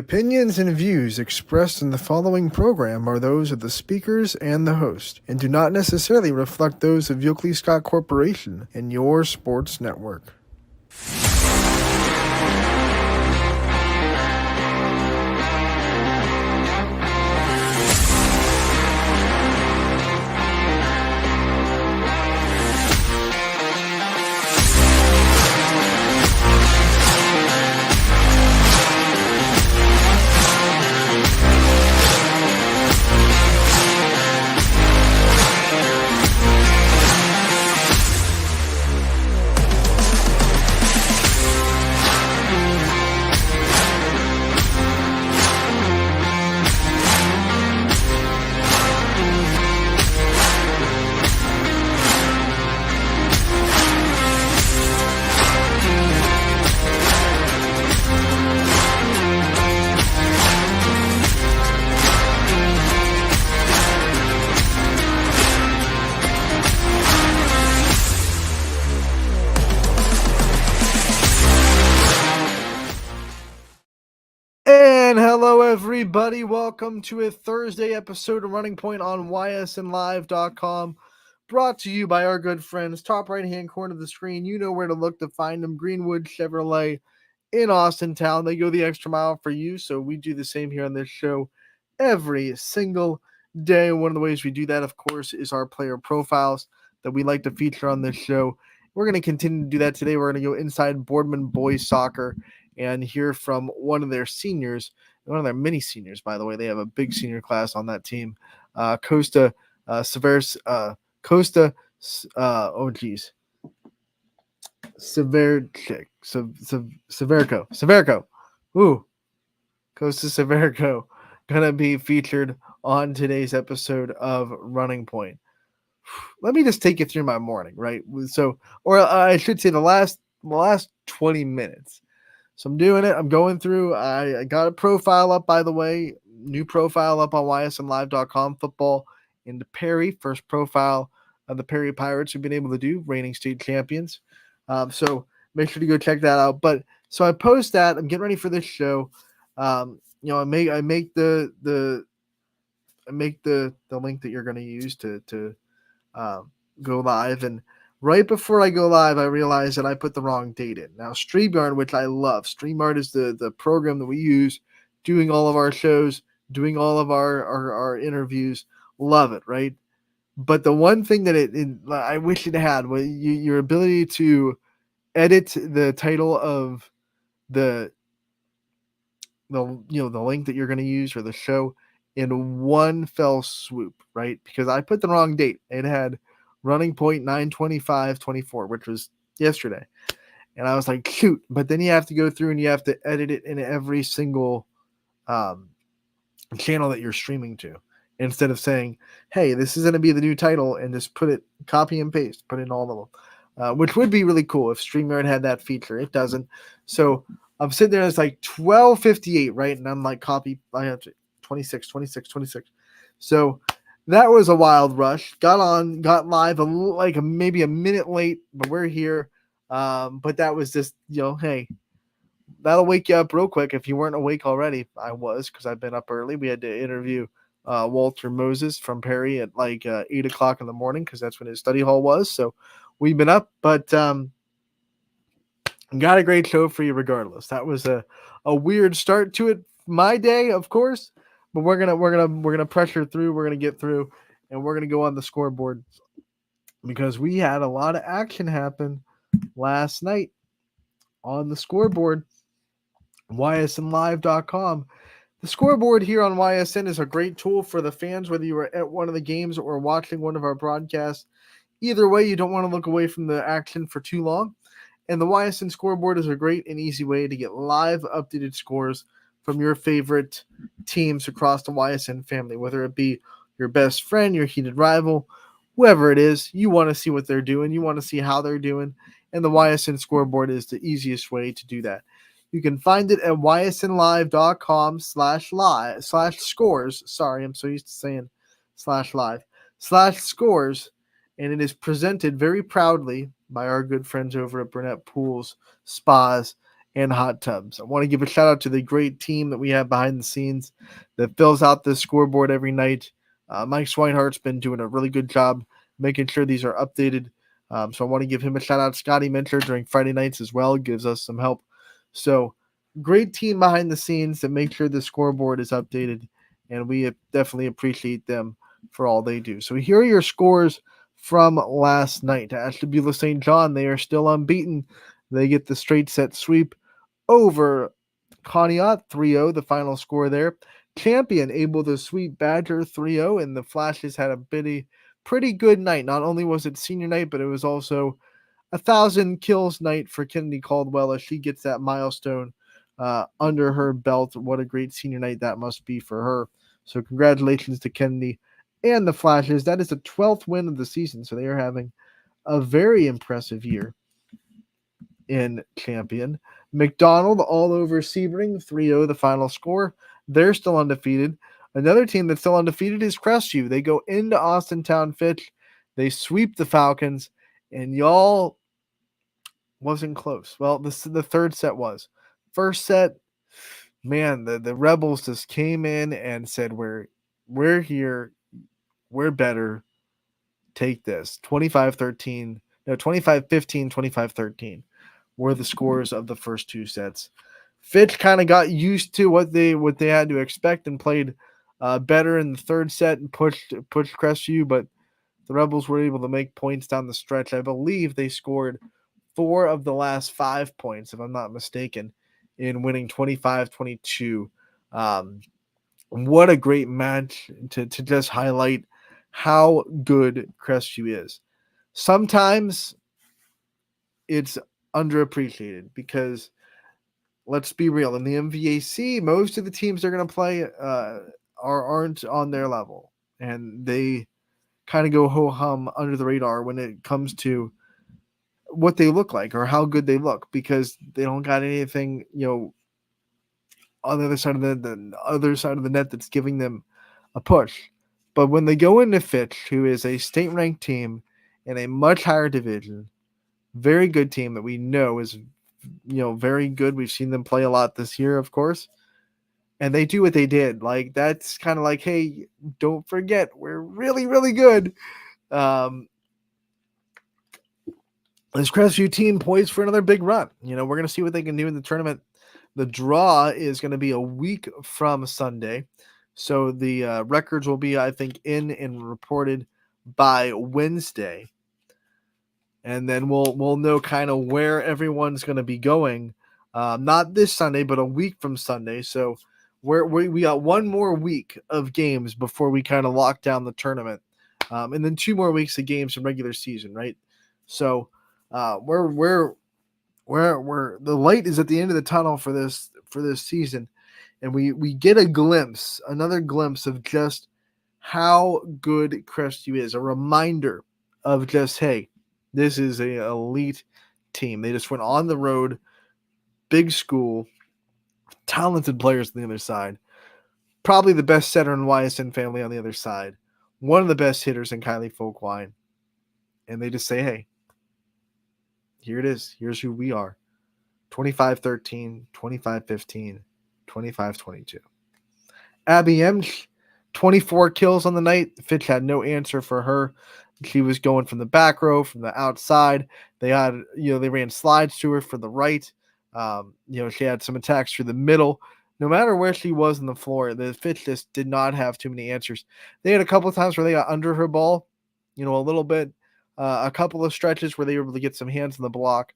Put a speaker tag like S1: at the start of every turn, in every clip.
S1: opinions and views expressed in the following program are those of the speakers and the host, and do not necessarily reflect those of Yoakley Scott Corporation and your sports network. And hello, everybody. Welcome to a Thursday episode of Running Point on ysnlive.com. Brought to you by our good friends, top right-hand corner of the screen. You know where to look to find them. Greenwood Chevrolet in Austin Town. They go the extra mile for you, so we do the same here on this show every single day. One of the ways we do that, of course, is our player profiles that we like to feature on this show. We're going to continue to do that today. We're going to go inside Boardman Boys Soccer and hear from one of their seniors, one of their mini seniors, by the way. They have a big senior class on that team. Costa Severco. Ooh, Costa Severco gonna be featured on today's episode of Running Point. Let me just take you through my morning, right? So, or I should say the last 20 minutes. So I'm doing it. I'm going through. I got a profile up, by the way. New profile up on ysnlive.com. Football into Perry. First profile of the Perry Pirates we've been able to do. Reigning state champions. So make sure to go check that out. But so I post that. I'm getting ready for this show. I make the link that you're going to use to go live. And right before I go live, I realized that I put the wrong date in. Now, StreamYard, which I love. StreamYard is the program that we use, doing all of our shows, doing all of our interviews. Love it, right? But the one thing that I wish it had was your ability to edit the title of the link that you're going to use for the show in one fell swoop, right? Because I put the wrong date. It had Running Point 9/25/24, which was yesterday. And I was like, shoot. But then you have to go through and you have to edit it in every single channel that you're streaming to. Instead of saying, hey, this is going to be the new title, and just put it, copy and paste, put in all of them. Which would be really cool if StreamYard had that feature. It doesn't. So I'm sitting there and it's like 12:58, right? And I'm like, copy. I have to 26. So that was a wild rush. Got live maybe a minute late, but we're here. But that was just, hey, that'll wake you up real quick if you weren't awake already. I was, because I've been up early. We had to interview Walter Moses from Perry at 8 o'clock in the morning, because that's when his study hall was. So we've been up, but got a great show for you regardless. That was a weird start to it. My day, of course. But we're gonna pressure through. We're gonna get through, and we're gonna go on the scoreboard, because we had a lot of action happen last night on the scoreboard. ysnlive.com. The scoreboard here on YSN is a great tool for the fans, whether you were at one of the games or watching one of our broadcasts. Either way, you don't want to look away from the action for too long. And the YSN scoreboard is a great and easy way to get live updated scores from your favorite teams across the YSN family, whether it be your best friend, your heated rival, whoever it is. You want to see what they're doing. You want to see how they're doing. And the YSN scoreboard is the easiest way to do that. You can find it at ysnlive.com/scores. Sorry, I'm so used to saying /live/scores. And it is presented very proudly by our good friends over at Burnett Pools, Spas, and hot tubs. I want to give a shout out to the great team that we have behind the scenes that fills out this scoreboard every night. Mike Swinehart's been doing a really good job making sure these are updated. So I want to give him a shout out. Scotty Minter during Friday nights as well gives us some help. So great team behind the scenes that make sure the scoreboard is updated, and we definitely appreciate them for all they do. So here are your scores from last night. Ashtabula St. John, they are still unbeaten. They get the straight set sweep over Conneaut 3-0, the final score there. Champion able to sweep Badger 3-0, and the Flashes had a pretty good night. Not only was it senior night, but it was also 1,000 kills night for Kennedy Caldwell as she gets that milestone under her belt. What a great senior night that must be for her. So congratulations to Kennedy and the Flashes. That is the 12th win of the season, so they are having a very impressive year in Champion. McDonald all over Sebring, 3-0 the final score. They're still undefeated. Another team that's still undefeated is Crestview. They go into Austintown Fitch. They sweep the Falcons, and y'all wasn't close. Well, the third set was. First set, man, the Rebels just came in and said, we're here, we're better. Take this. 25-13. No, 25-15, 25-13 were the scores of the first two sets. Fitch kind of got used to what they had to expect and played better in the third set and pushed Crestview, but the Rebels were able to make points down the stretch. I believe they scored 4 of the last 5 points, if I'm not mistaken, in winning 25-22. What a great match to just highlight how good Crestview is. Sometimes it's underappreciated because let's be real, in the MVAC, most of the teams they're going to play aren't on their level, and they kind of go ho-hum under the radar when it comes to what they look like or how good they look because they don't got anything, on the other side of the other side of the net that's giving them a push. But when they go into Fitch, who is a state-ranked team in a much higher division, very good team that we know is, very good. We've seen them play a lot this year, of course. And they do what they did. Like, that's kind of like, hey, don't forget, we're really, really good. This Crestview team poised for another big run. We're going to see what they can do in the tournament. The draw is going to be a week from Sunday. So the records will be, I think, in and reported by Wednesday. And then we'll know kind of where everyone's going to be going. Not this Sunday, but a week from Sunday. So we got one more week of games before we kind of lock down the tournament. And then 2 more weeks of games in regular season, right? So we're the light is at the end of the tunnel for this season, and we get another glimpse of just how good Crestview is. A reminder of just, hey, this is an elite team. They just went on the road, big school, talented players on the other side. Probably the best setter in Ysn family on the other side. One of the best hitters in Kylie Folkwine. And they just say, hey, here it is. Here's who we are. 25-13, 25-15, 25-22. Abby M, 24 kills on the night. Fitch had no answer for her. She was going from the back row, from the outside. They had, they ran slides to her for the right. She had some attacks through the middle. No matter where she was on the floor, the Fitch just did not have too many answers. They had a couple of times where they got under her ball, a little bit. A couple of stretches where they were able to get some hands on the block,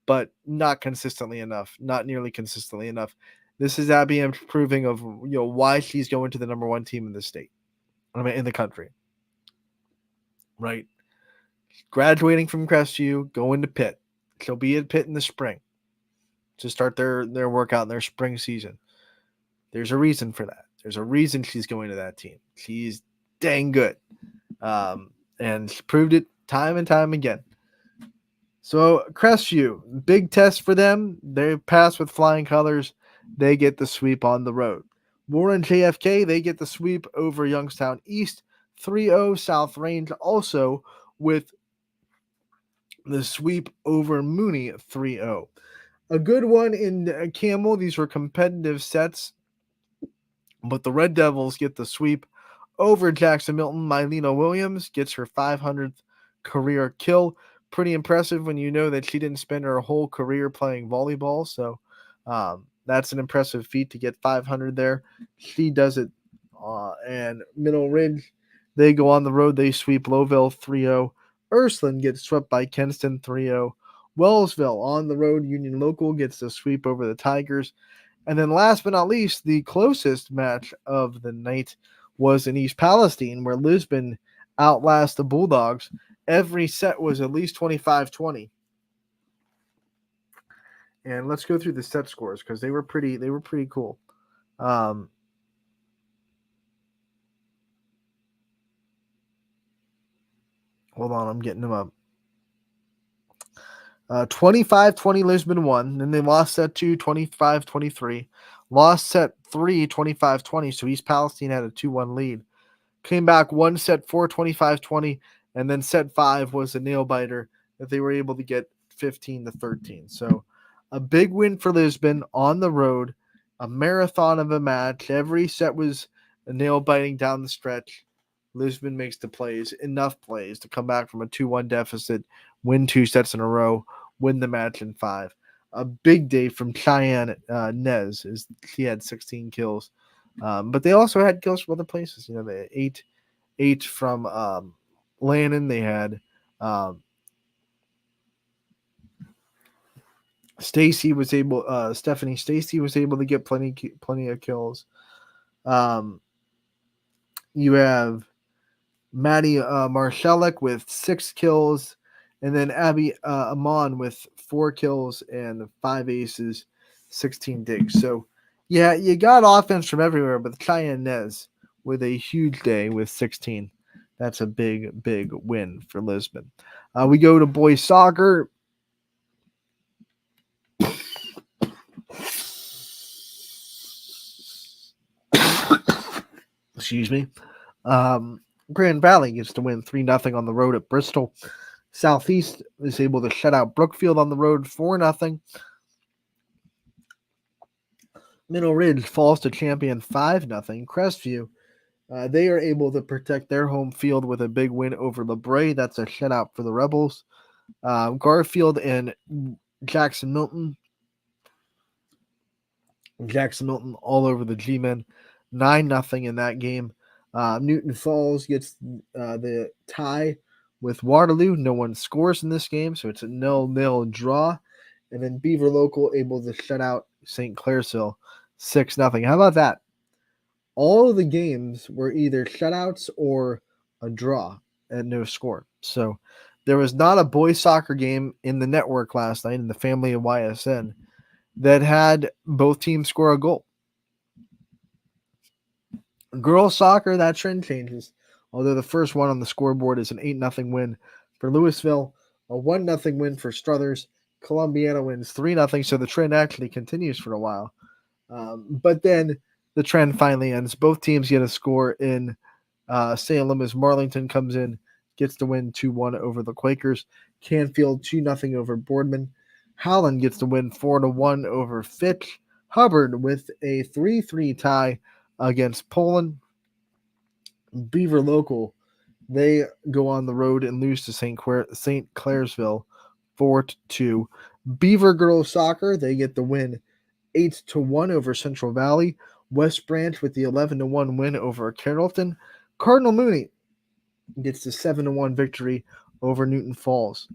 S1: but not consistently enough, not nearly consistently enough. This is Abby M proving of why she's going to the number 1 team in the state, in the country. Right, graduating from Crestview, going to Pitt. She'll be at Pitt in the spring to start their workout in their spring season. There's a reason for that. There's a reason she's going to that team. She's dang good, and she proved it time and time again. So Crestview, big test for them. They pass with flying colors. They get the sweep on the road. Warren JFK, they get the sweep over Youngstown East. 3-0 South Range also with the sweep over Mooney 3-0. A good one in Camel. These were competitive sets, but the Red Devils get the sweep over Jackson Milton. Mylena Williams gets her 500th career kill. Pretty impressive when you know that she didn't spend her whole career playing volleyball. So that's an impressive feat to get 500 there. She does it. And Middle Ridge, they go on the road. They sweep Lowville 3-0. Ursuline gets swept by Kenston 3-0. Wellsville on the road. Union Local gets the sweep over the Tigers. And then last but not least, the closest match of the night was in East Palestine, where Lisbon outlasts the Bulldogs. Every set was at least 25-20. And let's go through the set scores because they were pretty cool. Hold on, I'm getting them up. 25-20 Lisbon won. Then they lost set 2, 25-23. Lost set 3, 25-20. So East Palestine had a 2-1 lead. Came back one set 4, 25-20. And then set 5 was a nail biter that they were able to get 15-13. So a big win for Lisbon on the road. A marathon of a match. Every set was a nail biting down the stretch. Lisbon makes the plays, enough plays to come back from a 2-1 deficit, win 2 sets in a row, win the match in 5. A big day from Cheyenne Nez, as he had 16 kills. But they also had kills from other places. You know, they had eight from Lannon. They had Stephanie Stacy was able to get plenty of kills. You have Maddie Marshallek with 6 kills, and then Abby Amon with 4 kills and 5 aces, 16 digs. So, yeah, you got offense from everywhere, but Cheyenne Nez with a huge day with 16. That's a big win for Lisbon. We go to boys soccer. Excuse me. Grand Valley gets to win 3-0 on the road at Bristol. Southeast is able to shut out Brookfield on the road 4-0. Middle Ridge falls to champion 5-0. Crestview, they are able to protect their home field with a big win over LeBray. That's a shutout for the Rebels. Garfield and Jackson Milton all over the G-Men. 9-0 in that game. Newton Falls gets the tie with Waterloo. No one scores in this game, so it's a 0-0 draw. And then Beaver Local able to shut out St. Clairsville 6-0. How about that? All of the games were either shutouts or a draw at no score. So there was not a boys soccer game in the network last night in the family of YSN that had both teams score a goal. Girls soccer, that trend changes. Although the first one on the scoreboard is an 8-0 win for Louisville, a 1-0 win for Struthers. Columbiana wins 3-0, so the trend actually continues for a while. But then the trend finally ends. Both teams get a score in Salem as Marlington comes in, gets the win 2-1 over the Quakers. Canfield 2-0 over Boardman. Howland gets the win 4-1 over Fitch. Hubbard with a 3-3 tie against Poland. Beaver Local, they go on the road and lose to St. Clairsville 4-2. Beaver Girls Soccer, they get the win 8-1 over Central Valley. West Branch with the 11-1 win over Carrollton. Cardinal Mooney gets the 7-1 victory over Newton Falls.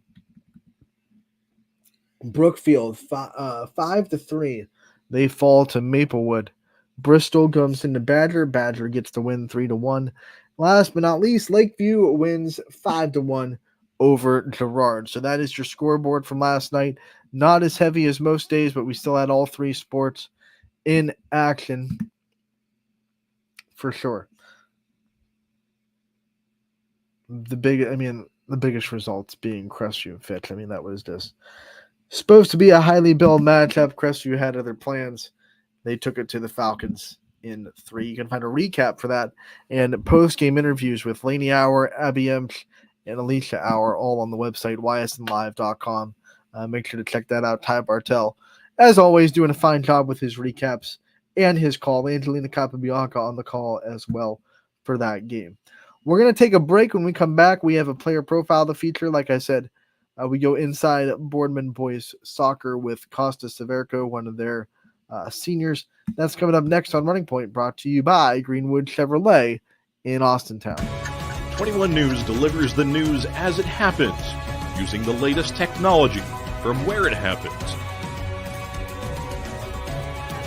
S1: Brookfield 5-3. They fall to Maplewood. Bristol comes into Badger. Badger gets the win 3-1. Last but not least, Lakeview wins 5-1 over Girard. So that is your scoreboard from last night. Not as heavy as most days, but we still had all 3 sports in action for sure. The biggest results being Crestview and Fitch. I mean, that was just supposed to be a highly billed matchup. Crestview had other plans. They took it to the Falcons in 3. You can find a recap for that and post-game interviews with Lainey Hour, Abby Emsch, and Alicia Hour all on the website, ysnlive.com. Make sure to check that out. Ty Bartell as always, doing a fine job with his recaps and his call. Angelina Capabianca on the call as well for that game. We're going to take a break. When we come back, we have a player profile to feature. Like I said, we go inside Boardman Boys Soccer with Costa Severco, one of their seniors. That's coming up next on Running Point, brought to you by Greenwood Chevrolet in Austintown.
S2: 21 News delivers the news as it happens, using the latest technology from where it happens.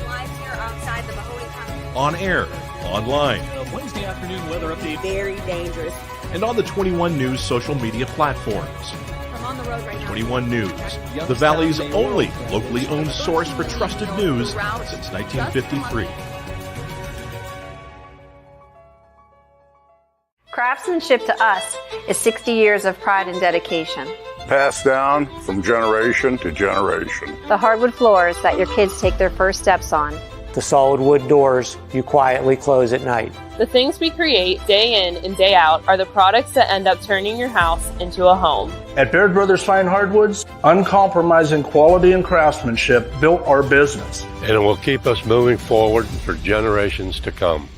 S3: Live here outside the Mahoney County.
S2: On air, online,
S4: Wednesday afternoon weather update.
S3: Very dangerous.
S2: and on the 21 News social media platforms.
S3: I'm on the road right now.
S2: 21 News, the Valley's only locally owned source for trusted news since 1953.
S5: Craftsmanship to us is 60 years of pride and dedication.
S6: Passed down from generation to generation.
S5: The hardwood floors that your kids take their first steps on.
S7: The solid wood doors you quietly close at night.
S8: The things we create day in and day out are the products that end up turning your house into a home.
S9: At Baird Brothers Fine Hardwoods, uncompromising quality and craftsmanship built our business.
S10: And it will keep us moving forward for generations to come.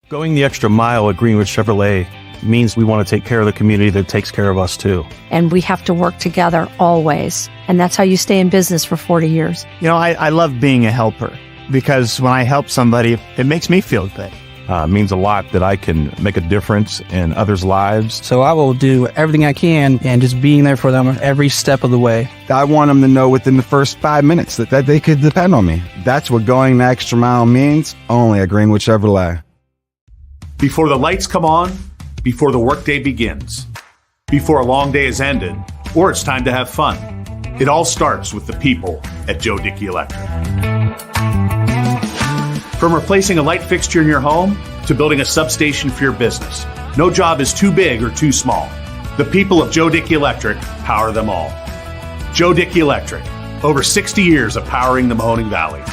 S11: Going the extra mile at Greenwood Chevrolet means we want to take care of the community that takes care of us too.
S12: And we have to work together always. And that's how you stay in business for 40 years.
S13: You know, I love being a helper because when I help somebody, it makes me feel good.
S11: It means a lot that I can make a difference in others' lives.
S14: So I will do everything I can and just being there for them every step of the way.
S13: I want them to know within the first 5 minutes that they could depend on me. That's what going the extra mile means, only at Greenwood Chevrolet.
S15: Before the lights come on, before the workday begins, before a long day is ended, or it's time to have fun. It all starts with the people at Joe Dickey Electric. From replacing a light fixture in your home to building a substation for your business, no job is too big or too small. The people of Joe Dickey Electric power them all. Joe Dickey Electric, over 60 years of powering the Mahoning Valley.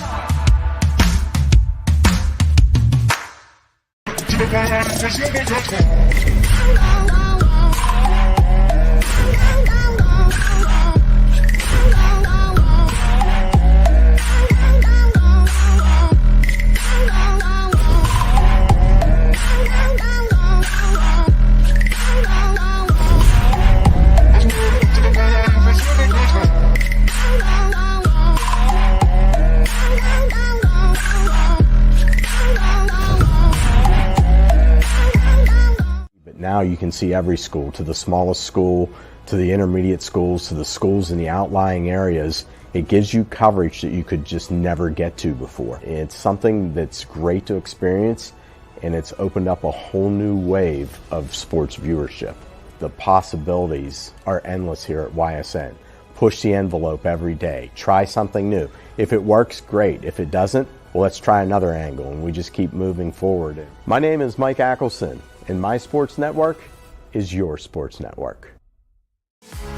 S16: Now you can see every school, to the smallest school, to the intermediate schools, to the schools in the outlying areas. It gives you coverage that you could just never get to before. It's something that's great to experience, and it's opened up a whole new wave of sports viewership. The possibilities are endless here at YSN. Push the envelope every day. Try something new. If it works, great. If it doesn't, well, let's try another angle, and we just keep moving forward. My name is Mike Ackelson, and my sports network is your sports network.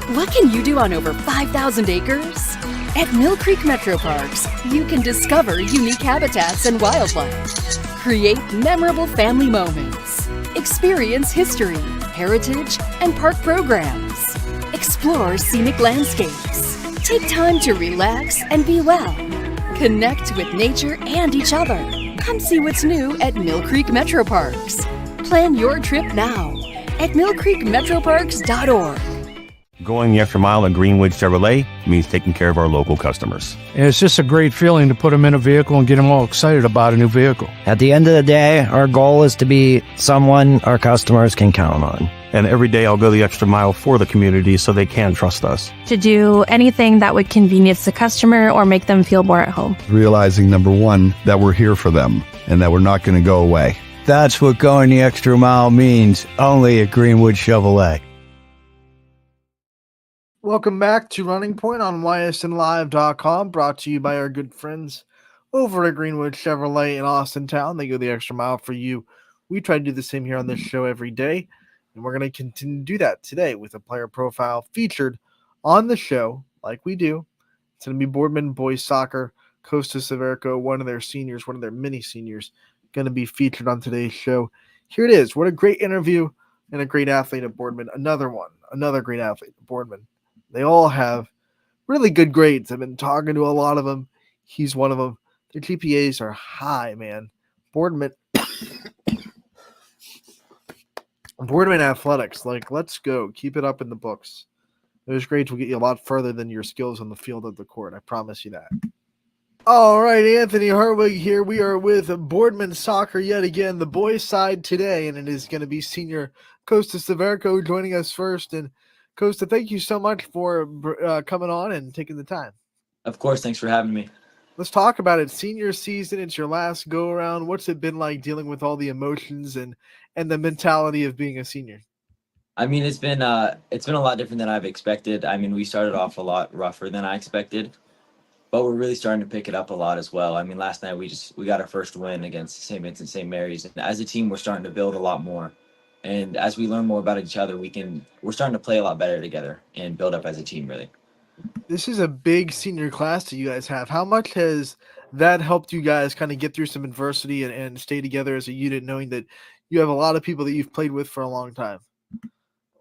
S17: What can you do on over 5,000 acres? At Mill Creek Metro Parks, you can discover unique habitats and wildlife, create memorable family moments, experience history, heritage, and park programs, explore scenic landscapes, take time to relax and be well, connect with nature and each other. Come see what's new at Mill Creek Metro Parks. Plan your trip now at millcreekmetroparks.org.
S11: Going the extra mile at Greenwood Chevrolet means taking care of our local customers.
S14: And it's just a great feeling to put them in a vehicle and get them all excited about a new vehicle.
S7: At the end of the day, our goal is to be someone our customers can count on.
S11: And every day I'll go the extra mile for the community so they can trust us.
S12: To do anything that would convenience the customer or make them feel more at home.
S13: Realizing, number one, that we're here for them and that we're not going to go away.
S14: That's what going the extra mile means, only at Greenwood Chevrolet.
S1: Welcome back to Running Point on ysnlive.com, brought to you by our good friends over at Greenwood Chevrolet in Austintown. They go the extra mile for you. We try to do the same here on this show every day, and we're going to continue to do that today with a player profile featured on the show like we do. It's going to be Boardman Boys Soccer, Costa Severco, one of their seniors, one of their mini seniors, going to be featured on today's show. Here it is. What a great interview and a great athlete at Boardman. Another great athlete at Boardman. They all have really good grades. I've been talking to a lot of them. He's one of them. Their GPAs are high, man. Boardman Athletics, like, let's go. Keep it up in the books. Those grades will get you a lot further than your skills on the field of the court. I promise you that. All right, Anthony Harwig here. We are with Boardman Soccer yet again, the boys' side today, and it is going to be senior Costa Severco joining us first. And Costa, thank you so much for coming on and taking the time.
S18: Of course, thanks for having me.
S1: Let's talk about it. Senior season, it's your last go around. What's it been like dealing with all the emotions and the mentality of being a senior?
S18: I mean, it's been a lot different than I've expected. I mean, we started off a lot rougher than I expected, but we're really starting to pick it up a lot as well. I mean, last night we got our first win against St. Vincent St. Mary's, and as a team, we're starting to build a lot more. And as we learn more about each other, we're starting to play a lot better together and build up as a team, really.
S1: This is a big senior class that you guys have. How much has that helped you guys kind of get through some adversity and stay together as a unit, knowing that you have a lot of people that you've played with for a long time?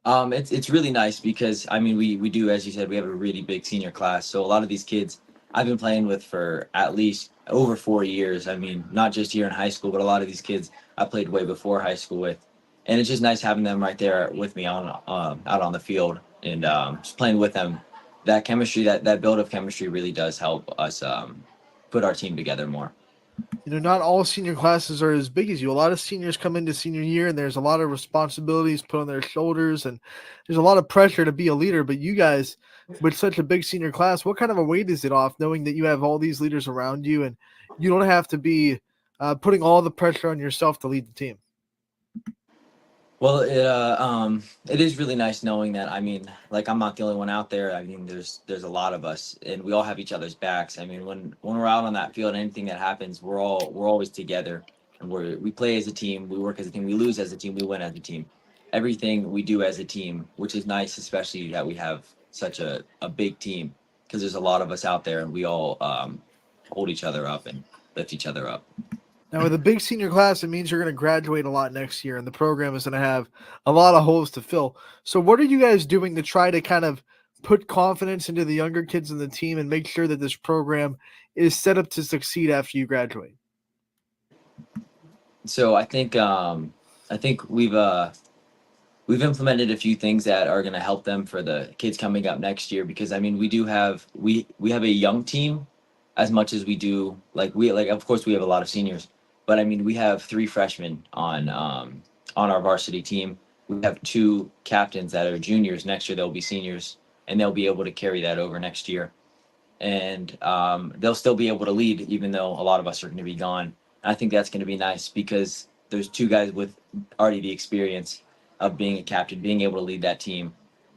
S18: It's really nice because, I mean, we do, as you said, we have a really big senior class. So a lot of these kids I've been playing with for at least over 4 years. I mean, not just here in high school, but a lot of these kids I played way before high school with. And it's just nice having them right there with me out on the field and just playing with them. That chemistry, that build of chemistry really does help us put our team together more.
S1: You know, not all senior classes are as big as you. A lot of seniors come into senior year and there's a lot of responsibilities put on their shoulders and there's a lot of pressure to be a leader. But you guys, with such a big senior class, what kind of a weight is it off knowing that you have all these leaders around you and you don't have to be putting all the pressure on yourself to lead the team?
S18: Well, it is really nice knowing that. I mean, like, I'm not the only one out there. I mean, there's a lot of us, and we all have each other's backs. I mean, when we're out on that field, anything that happens, we're always together, and we play as a team. We work as a team. We lose as a team. We win as a team. Everything we do as a team, which is nice, especially that we have such a big team, because there's a lot of us out there, and we all hold each other up and lift each other up.
S1: Now, with a big senior class, it means you're going to graduate a lot next year, and the program is going to have a lot of holes to fill. So what are you guys doing to try to kind of put confidence into the younger kids in the team and make sure that this program is set up to succeed after you graduate?
S18: So I think we've implemented a few things that are going to help them for the kids coming up next year, because I mean, we have a young team as much as we do, of course we have a lot of seniors, but I mean, we have 3 freshmen on our varsity team. We have 2 captains that are juniors. Next year they'll be seniors, and they'll be able to carry that over next year. And they'll still be able to lead, even though a lot of us are going to be gone. I think that's going to be nice because there's 2 guys with already the experience of being a captain, being able to lead that team.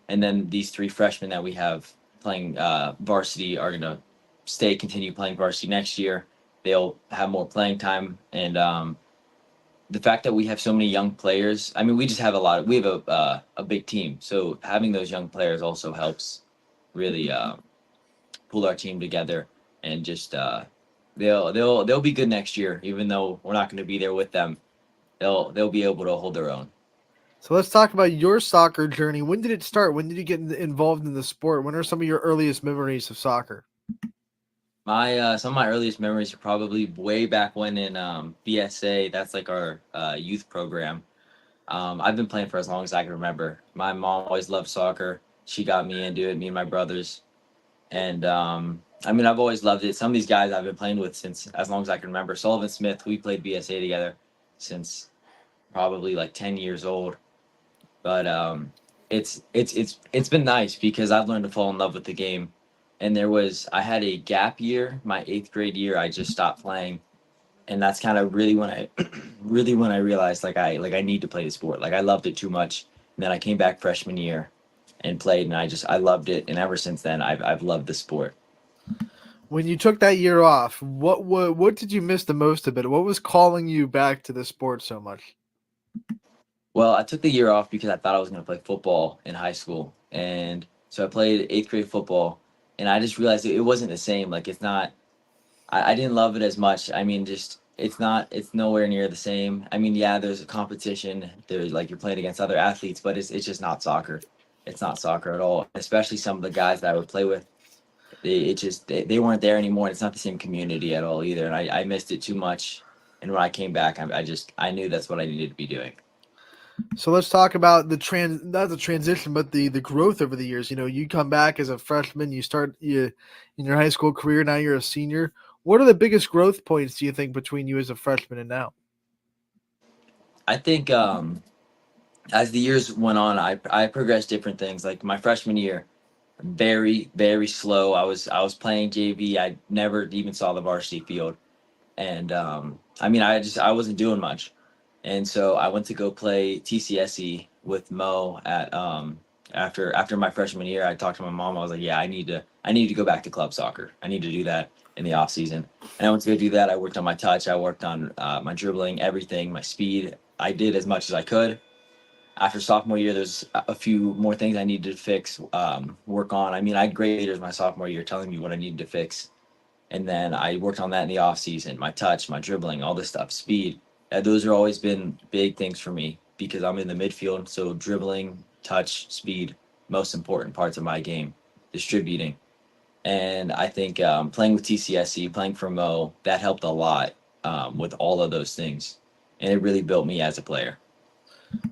S18: And then these 3 freshmen that we have playing varsity are going to continue playing varsity next year. They'll have more playing time. And the fact that we have so many young players, I mean, we have a big team. So having those young players also helps really pull our team together, and just they'll be good next year, even though we're not going to be there with them. They'll be able to hold their own.
S1: So let's talk about your soccer journey. When did it start? When did you get involved in the sport? When are some of your earliest memories of soccer?
S18: Some of my earliest memories are probably way back when in BSA. That's like our youth program. I've been playing for as long as I can remember. My mom always loved soccer. She got me into it, me and my brothers. And I mean, I've always loved it. Some of these guys I've been playing with since as long as I can remember. Sullivan Smith, we played BSA together since probably like 10 years old. But it's been nice because I've learned to fall in love with the game. And I had a gap year, my 8th grade year. I just stopped playing, and that's kind of really when I realized I need to play the sport. Like, I loved it too much. And then I came back freshman year and played, and I loved it. And ever since then, I've loved the sport.
S1: When you took that year off, what did you miss the most of it? What was calling you back to the sport so much?
S18: Well, I took the year off because I thought I was going to play football in high school, and so I played 8th grade football. And I just realized it wasn't the same. Like, it's not, I didn't love it as much. I mean, it's nowhere near the same. I mean, yeah, there's a competition. There's you're playing against other athletes, but it's just not soccer. It's not soccer at all, especially some of the guys that I would play with. they weren't there anymore. And it's not the same community at all either. And I missed it too much. And when I came back, I knew that's what I needed to be doing.
S1: So let's talk about not the transition, but the growth over the years. You come back as a freshman, you start in your high school career. Now you're a senior. What are the biggest growth points do you think between you as a freshman and now?
S18: I think as the years went on, I progressed different things. Like my freshman year, very very slow. I was playing JV. I never even saw the varsity field, and I wasn't doing much. And so I went to go play TCSE with Mo at after my freshman year. I talked to my mom. I was like, yeah, I need to go back to club soccer. I need to do that in the off season. And I went to go do that. I worked on my touch. I worked on my dribbling, everything, my speed. I did as much as I could. After sophomore year, there's a few more things I needed to fix, work on. I mean, I had great leaders my sophomore year telling me what I needed to fix. And then I worked on that in the off season, my touch, my dribbling, all this stuff, speed. Those are always been big things for me because I'm in the midfield. So dribbling, touch, speed, most important parts of my game, distributing. And I think playing with TCSC, playing for Mo, that helped a lot with all of those things. And it really built me as a player.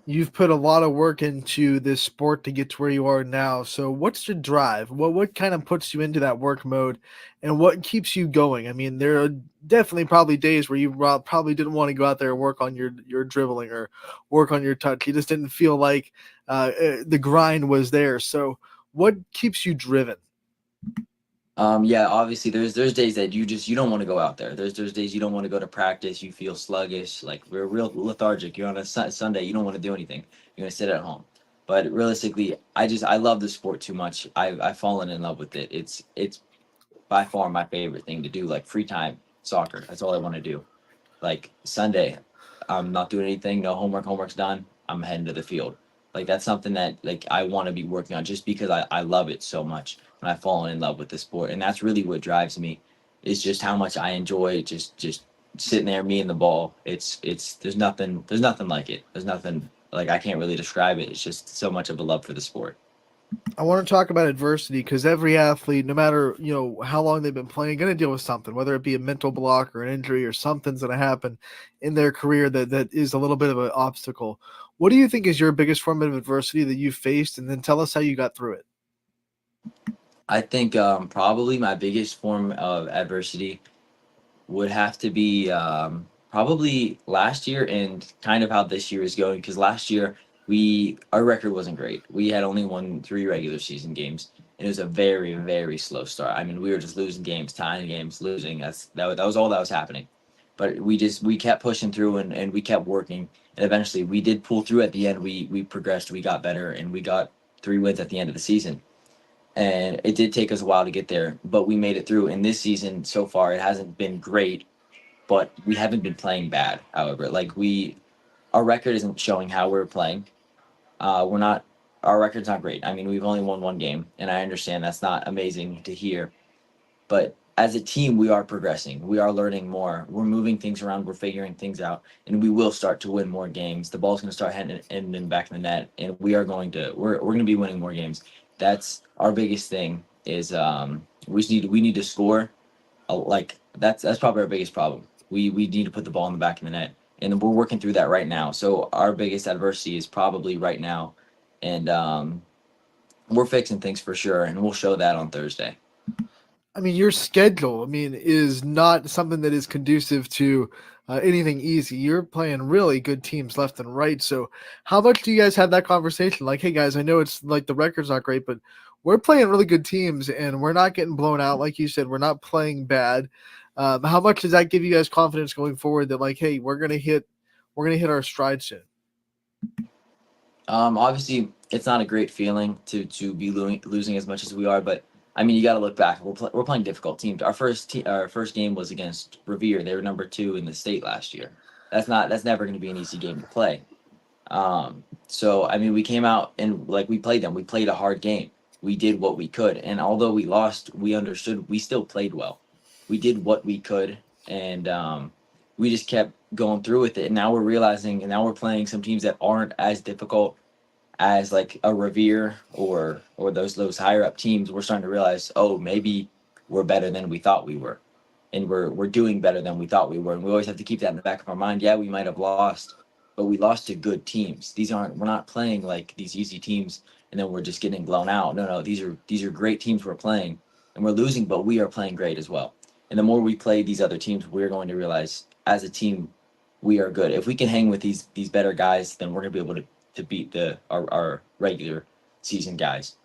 S1: You've put a lot of work into this sport to get to where you are now. So what's your drive? What kind of puts you into that work mode, and what keeps you going? I mean, there are definitely probably days where you probably didn't want to go out there and work on your dribbling or work on your touch. You just didn't feel like the grind was there. So what keeps you driven?
S18: Yeah, obviously there's days that you don't want to go out there. There's days you don't want to go to practice. You feel sluggish, like we're real lethargic. You're on a Sunday, you don't want to do anything. You're gonna sit at home. But realistically, I love the sport too much. I've fallen in love with it. It's by far my favorite thing to do. Like free time, soccer. That's all I want to do. Like Sunday, I'm not doing anything. No homework. Homework's done. I'm heading to the field. Like that's something that like I want to be working on just because I love it so much and I've fallen in love with the sport. And that's really what drives me is just how much I enjoy just sitting there, me and the ball. It's there's nothing like it. There's nothing like I can't really describe it. It's just so much of a love for the sport.
S1: I want to talk about adversity because every athlete, no matter how long they've been playing, going to deal with something, whether it be a mental block or an injury or something's going to happen in their career that is a little bit of an obstacle. What do you think is your biggest form of adversity that you faced, and then tell us how you got through it?
S18: I think probably my biggest form of adversity would have to be probably last year and kind of how this year is going because last year our record wasn't great. We had only won 3 regular season games and it was a very very slow start. I mean, we were just losing games, tying games, losing. That was all that was happening. But we kept pushing through and we kept working and eventually we did pull through at the end. We progressed, we got better, and we got 3 wins at the end of the season. And it did take us a while to get there, but we made it through. And this season so far, it hasn't been great, but we haven't been playing bad. However, our record isn't showing how we're playing. Our record's not great. I mean, we've only won 1 game, and I understand that's not amazing to hear. But as a team, we are progressing. We are learning more. We're moving things around. We're figuring things out, and we will start to win more games. The ball's going to start heading back in the net, and we're going to be winning more games. That's our biggest thing. Is we need to score. That's probably our biggest problem. We need to put the ball in the back of the net, and we're working through that right now. So our biggest adversity is probably right now, and we're fixing things for sure, and we'll show that on Thursday.
S1: I mean, your schedule, is not something that is conducive to anything easy. You're playing really good teams left and right. So how much do you guys have that conversation? Like, hey, guys, I know it's like the record's not great, but we're playing really good teams and we're not getting blown out. Like you said, we're not playing bad. How much does that give you guys confidence going forward that, like, hey, we're going to hit our stride soon?
S18: Obviously, it's not a great feeling to be losing as much as we are, but I mean, you got to look back. We're playing difficult teams. Our first game was against Revere. They were number 2 in the state last year. That's never going to be an easy game to play. So I mean, we came out and we played them. We played a hard game. We did what we could, and although we lost, we understood. We still played well. We did what we could, and we just kept going through with it. And now we're realizing, and now we're playing some teams that aren't as difficult as like a Revere or those higher up teams. We're starting to realize, oh, maybe we're better than we thought we were, and we're doing better than we thought we were. And we always have to keep that in the back of our mind. Yeah, we might have lost, but we lost to good teams. We're not playing like these easy teams and then we're just getting blown out. No, these are great teams we're playing, and we're losing, but we are playing great as well. And the more we play these other teams, we're going to realize as a team we are good. If we can hang with these better guys, then we're going to be able to beat our regular season guys.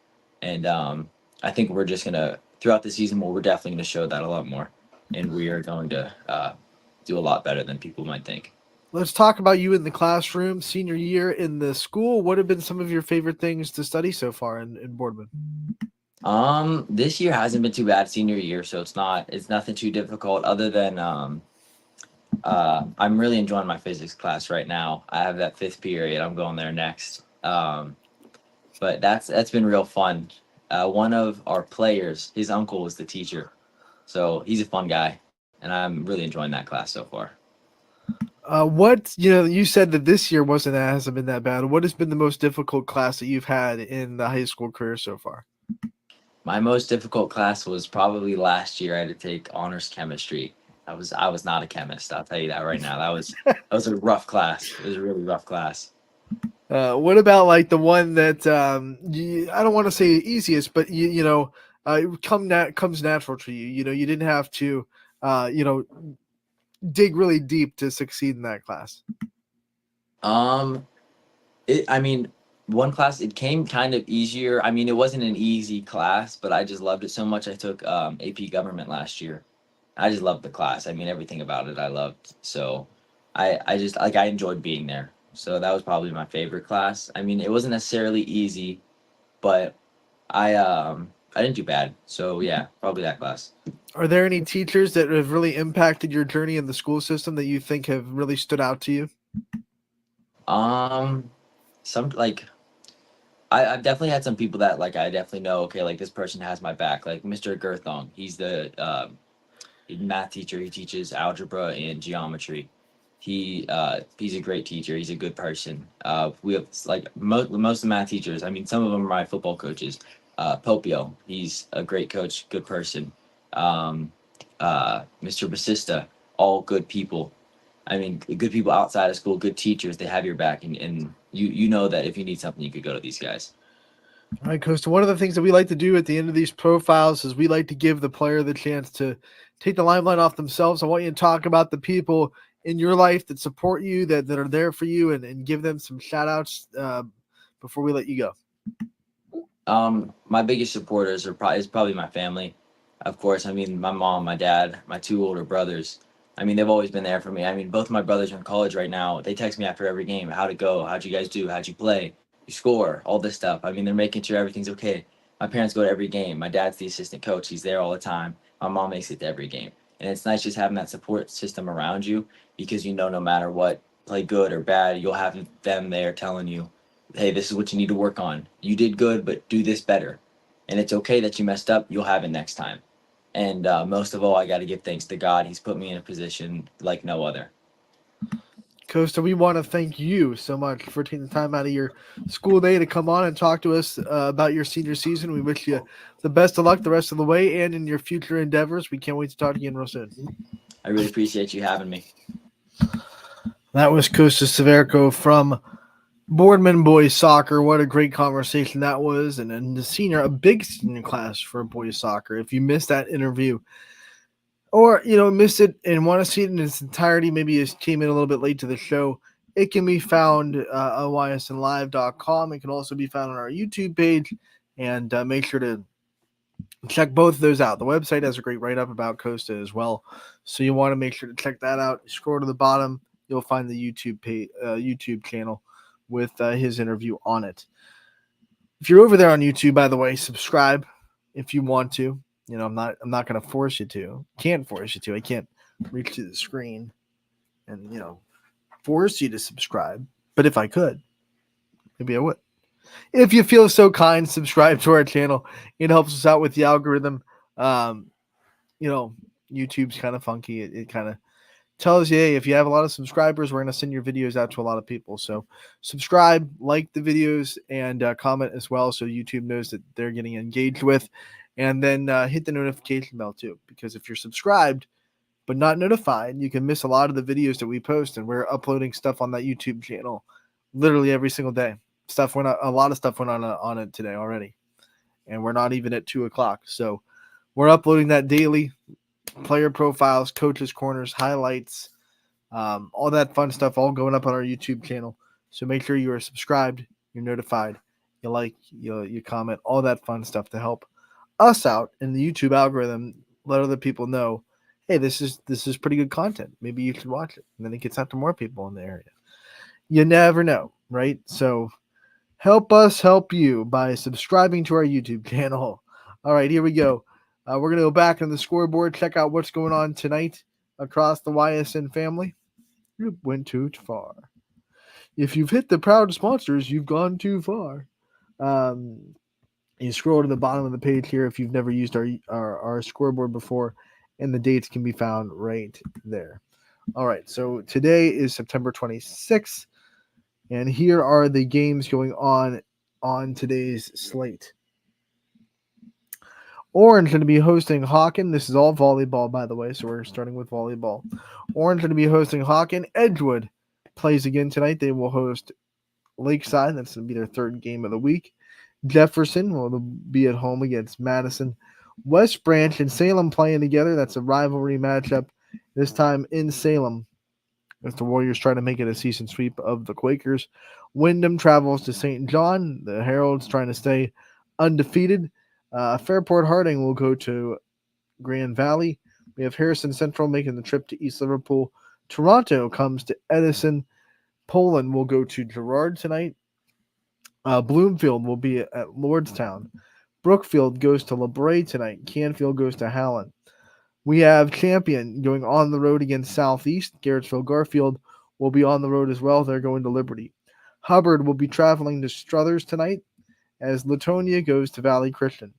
S18: And I think we're just going to, throughout the season, we're definitely going to show that a lot more. And we are going to do a lot better than people might think.
S1: Let's talk about you in the classroom, senior year in the school. What have been some of your favorite things to study so far in Boardman?
S18: This year hasn't been too bad, senior year, so it's nothing too difficult other than I'm really enjoying my physics class right now. I have that 5th period. I'm going there next. But that's been real fun. One of our players, his uncle was the teacher. So he's a fun guy, and I'm really enjoying that class so far.
S1: You said that this year hasn't been that bad. What has been the most difficult class that you've had in the high school career so far?
S18: My most difficult class was probably last year. I had to take honors chemistry. I was not a chemist. I'll tell you that right now. That was a rough class. It was a really rough class.
S1: What about like the one that I don't want to say easiest, but comes natural to you? You know, you didn't have to dig really deep to succeed in that class.
S18: One class, it came kind of easier. I mean, it wasn't an easy class, but I just loved it so much. I took AP Government last year. I just loved the class. I mean, everything about it I loved. So I enjoyed being there. So that was probably my favorite class. I mean, it wasn't necessarily easy, but I didn't do bad. So yeah, probably that class.
S1: Are there any teachers that have really impacted your journey in the school system that you think have really stood out to you?
S18: I've definitely had some people that I definitely know, okay, like this person has my back. Like Mr. Gerthong, he's the math teacher. He teaches algebra and geometry. He's a great teacher. He's a good person. We have most of the math teachers. I mean, some of them are my football coaches. Popio, he's a great coach, good person. Mr. Basista, all good people. I mean, good people outside of school, good teachers. They have your back, and you know that if you need something, you could go to these guys.
S1: All right, Costa. One of the things that we like to do at the end of these profiles is we like to give the player the chance to take the limelight off themselves. I want you to talk about the people in your life that support you, that are there for you, and give them some shout outs before we let you
S18: go. My biggest supporters is probably my family. Of course, I mean, my mom, my dad, my 2 older brothers. I mean, they've always been there for me. I mean, both of my brothers are in college right now. They text me after every game. How'd it go? How'd you guys do? How'd you play? You score? All this stuff. I mean, they're making sure everything's okay. My parents go to every game. My dad's the assistant coach. He's there all the time. My mom makes it to every game. And it's nice just having that support system around you because no matter what, play good or bad, you'll have them there telling you, hey, this is what you need to work on. You did good, but do this better. And it's okay that you messed up. You'll have it next time. And most of all, I got to give thanks to God. He's put me in a position like no other.
S1: Costa, we want to thank you so much for taking the time out of your school day to come on and talk to us about your senior season. We wish you the best of luck the rest of the way and in your future endeavors. We can't wait to talk to you again real soon.
S18: I really appreciate you having me.
S1: That was Costa Severco from Boardman Boys Soccer. What a great conversation that was. And then a big senior class for boys soccer. If you missed that interview or, missed it and want to see it in its entirety, maybe you came in a little bit late to the show, it can be found on ysnlive.com. It can also be found on our YouTube page. And make sure to check both of those out. The website has a great write-up about Costa as well. So you want to make sure to check that out. Scroll to the bottom. You'll find the YouTube channel with his interview on it. If you're over there on YouTube, by the way, subscribe if you want to. I'm not going to force you to. Can't force you to. I can't reach to the screen and force you to subscribe. But if I could, maybe I would. If you feel so kind, subscribe to our channel. It helps us out with the algorithm. YouTube's kind of funky. It kind of tells you, hey, if you have a lot of subscribers, we're going to send your videos out to a lot of people. So subscribe, like the videos, and comment as well so YouTube knows that they're getting engaged with. And then hit the notification bell too, because if you're subscribed but not notified, you can miss a lot of the videos that we post, and we're uploading stuff on that YouTube channel literally every single day. A lot of stuff went on it today already, and we're not even at 2:00. So we're uploading that daily. Player profiles, coaches corners, highlights, all that fun stuff, all going up on our YouTube channel. So make sure you are subscribed, you're notified, you like, you comment, all that fun stuff to help us out in the YouTube algorithm. Let other people know, hey, this is pretty good content. Maybe you should watch it, and then it gets out to more people in the area. You never know, right? So help us help you by subscribing to our YouTube channel. All right, here we go. We're going to go back on the scoreboard, check out what's going on tonight across the YSN family. You went too far. If you've hit the proud sponsors, you've gone too far. You scroll to the bottom of the page here if you've never used our scoreboard before, and the dates can be found right there. All right, so today is September 26th, and here are the games going on today's slate. Orange going to be hosting Hawken. This is all volleyball, by the way, so we're starting with volleyball. Orange going to be hosting Hawken. Edgewood plays again tonight. They will host Lakeside. That's going to be their third game of the week. Jefferson will be at home against Madison. West Branch and Salem playing together. That's a rivalry matchup, this time in Salem, as the Warriors try to make it a season sweep of the Quakers. Wyndham travels to St. John. The Heralds trying to stay undefeated. Fairport Harding will go to Grand Valley. We have Harrison Central making the trip to East Liverpool. Toronto comes to Edison. Poland will go to Girard tonight. Bloomfield will be at Lordstown. Brookfield goes to LeBray tonight. Canfield goes to Howland. We have Champion going on the road against Southeast. Garrettsville Garfield will be on the road as well. They're going to Liberty. Hubbard will be traveling to Struthers tonight, as Latonia goes to Valley Christian.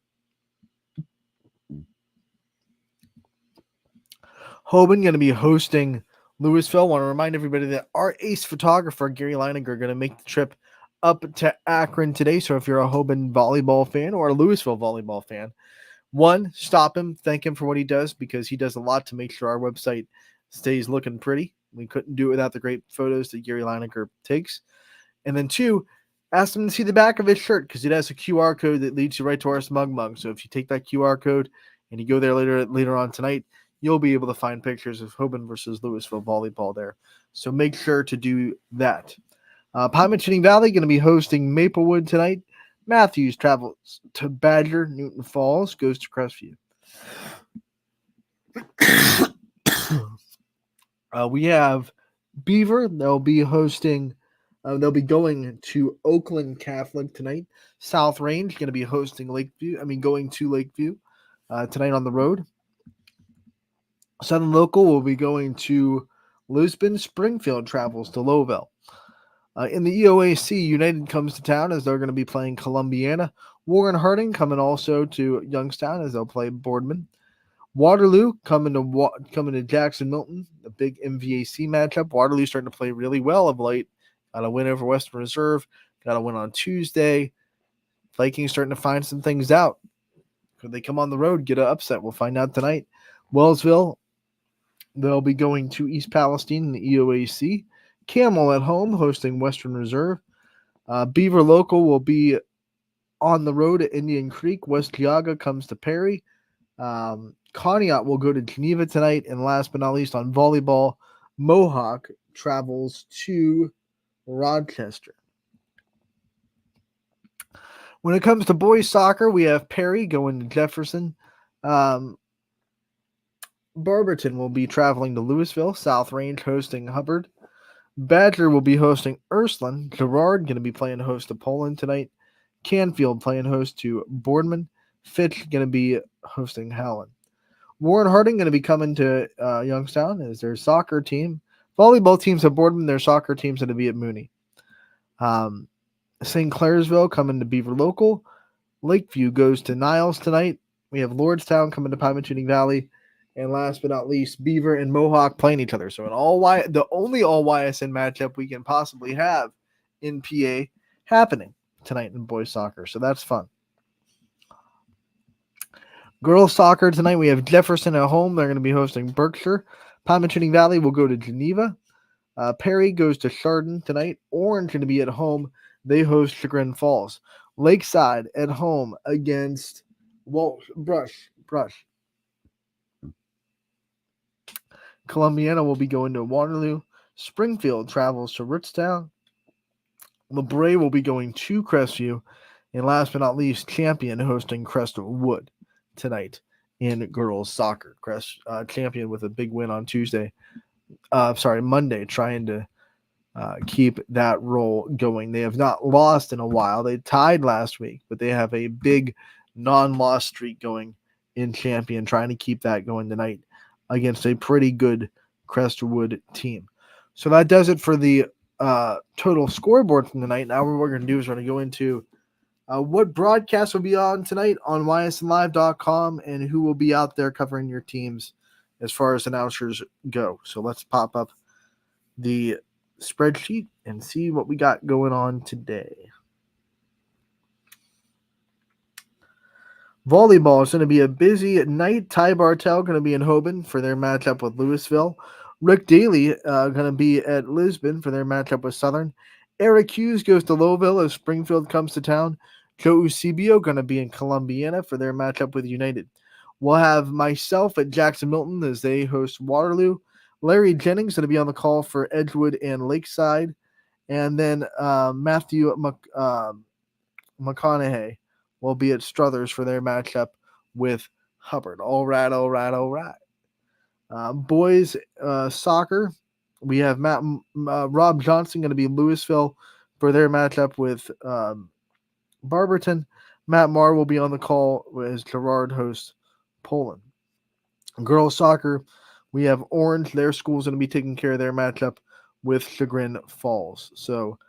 S1: Hoban going to be hosting Louisville. Want to remind everybody that our ace photographer, Gary Leininger, going to make the trip up to Akron today. So if you're a Hoban volleyball fan or a Louisville volleyball fan, one, stop him, thank him for what he does, because he does a lot to make sure our website stays looking pretty. We couldn't do it without the great photos that Gary Leininger takes. And then two, ask him to see the back of his shirt, because it has a QR code that leads you right to our Smug Mug. So if you take that QR code and you go there later on tonight, you'll be able to find pictures of Hoban versus Louisville volleyball there. So make sure to do that. Pymatuning Valley going to be hosting Maplewood tonight. Matthews travels to Badger. Newton Falls goes to Crestview. We have Beaver. They'll be hosting. They'll be going to Oakland Catholic tonight. South Range going to be hosting going to Lakeview tonight on the road. Southern Local will be going to Lisbon. Springfield travels to Lowville. In the EOAC, United comes to town as they're going to be playing Columbiana. Warren Harding coming also to Youngstown as they'll play Boardman. Waterloo coming to Jackson Milton, the big MVAC matchup. Waterloo starting to play really well of late. Got a win over Western Reserve. Got a win on Tuesday. Vikings starting to find some things out. Could they come on the road, get an upset? We'll find out tonight. Wellsville, they'll be going to East Palestine in the EOAC. Camel at home hosting Western Reserve. Beaver Local will be on the road at Indian Creek. West Geauga comes to Perry. Conneaut will go to Geneva tonight. And last but not least, on volleyball, Mohawk travels to Rochester. When it comes to boys soccer, we have Perry going to Jefferson. Barberton will be traveling to Louisville. South Range hosting Hubbard. Badger will be hosting Ursuline. Girard going to be playing host to Poland tonight. Canfield playing host to Boardman. Fitch going to be hosting Howland. Warren Harding going to be coming to Youngstown as their soccer team. Volleyball teams at Boardman. Their soccer team's going to be at Mooney. St. Clairsville coming to Beaver Local. Lakeview goes to Niles tonight. We have Lordstown coming to Pymatuning Valley. And last but not least, Beaver and Mohawk playing each other. So the only all YSN matchup we can possibly have in PA happening tonight in boys soccer. So that's fun. Girls soccer tonight, we have Jefferson at home. They're going to be hosting Berkshire. Pontoon Valley will go to Geneva. Perry goes to Chardon tonight. Orange going to be at home. They host Chagrin Falls. Lakeside at home against Brush. Columbiana will be going to Waterloo. Springfield travels to Ritztown. LeBray will be going to Crestview. And last but not least, Champion hosting Crestwood tonight in girls soccer. Champion with a big win on Monday, trying to keep that roll going. They have not lost in a while. They tied last week, but they have a big non-loss streak going in Champion, trying to keep that going tonight against a pretty good Crestwood team. So that does it for the total scoreboard from the night. Now what we're going to do is we're going to go into what broadcast will be on tonight on ysnlive.com and who will be out there covering your teams as far as announcers go. So let's pop up the spreadsheet and see what we got going on today. Volleyball is going to be a busy night. Ty Bartel going to be in Hoban for their matchup with Louisville. Rick Daly going to be at Lisbon for their matchup with Southern. Eric Hughes goes to Lowville as Springfield comes to town. Joe Eusebio going to be in Columbiana for their matchup with United. We'll have myself at Jackson Milton as they host Waterloo. Larry Jennings going to be on the call for Edgewood and Lakeside. And then Matthew McConaughey will be at Struthers for their matchup with Hubbard. All right. Boys soccer, we have Rob Johnson going to be in Louisville for their matchup with Barberton. Matt Marr will be on the call as Gerard hosts Poland. Girls soccer, we have Orange. Their school's going to be taking care of their matchup with Chagrin Falls. So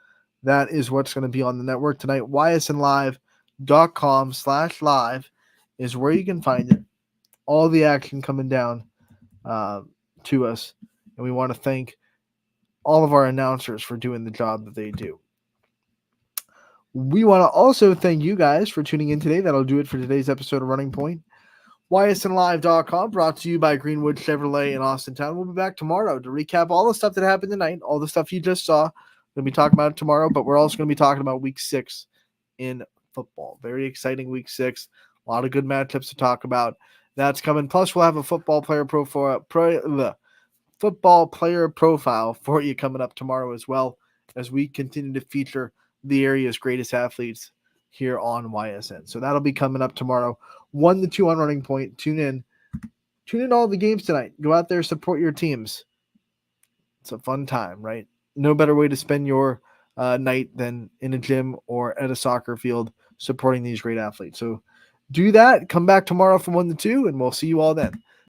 S1: that is what's going to be on the network tonight. ysnlive.com/live is where you can find it. All the action coming down to us. And we want to thank all of our announcers for doing the job that they do. We want to also thank you guys for tuning in today. That'll do it for today's episode of Running Point. ysnlive.com, brought to you by Greenwood Chevrolet in Austintown. We'll be back tomorrow to recap all the stuff that happened tonight, all the stuff you just saw. We're going to be talking about it tomorrow, but we're also going to be talking about Week 6 in football. Very exciting Week 6. A lot of good matchups to talk about. That's coming. Plus, we'll have a football player profile for you coming up tomorrow as well, as we continue to feature the area's greatest athletes here on YSN. So that'll be coming up tomorrow. 1 to 2 on Running Point. Tune in to all the games tonight. Go out there, support your teams. It's a fun time, right? No better way to spend your night than in a gym or at a soccer field supporting these great athletes. So do that. Come back tomorrow from 1 to 2, and we'll see you all then.